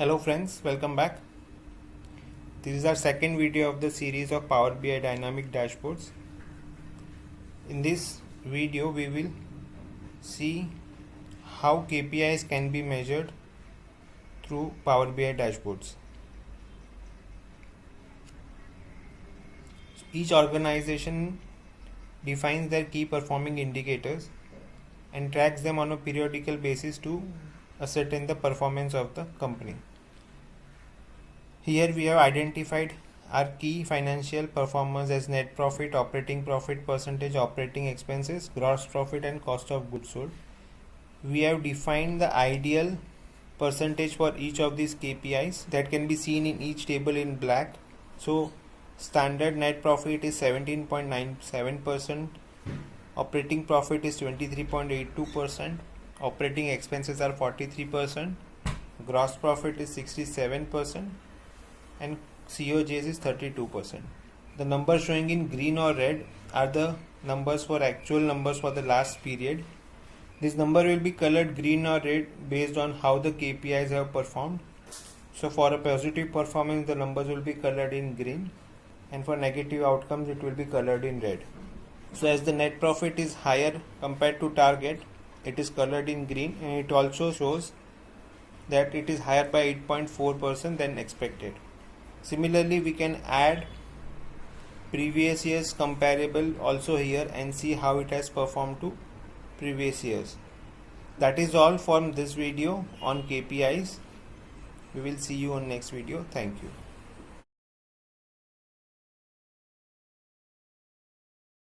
Hello friends, welcome back. This is our second video of the series of Power BI dynamic dashboards. In this video we will see how KPIs can be measured through Power BI dashboards. Each organization defines their key performing indicators and tracks them on a periodical basis to ascertain the performance of the company. Here we have identified our key financial performance as net profit, operating profit percentage, operating expenses, gross profit and cost of goods sold. We have defined the ideal percentage for each of these KPIs that can be seen in each table in black. So standard net profit is 17.97%, operating profit is 23.82%, operating expenses are 43%, gross profit is 67%, and COGS is 32%. The numbers showing in green or red are the numbers for actual numbers for the last period. This number will be colored green or red based on how the KPIs have performed. So for a positive performance the numbers will be colored in green, and for negative outcomes it will be colored in red. So as the net profit is higher compared to target, it is colored in green, and it also shows that it is higher by 8.4% than expected. Similarly, we can add previous year's comparable also here and see how it has performed to previous years. That is all from this video on KPIs. We will see you on next video. Thank you.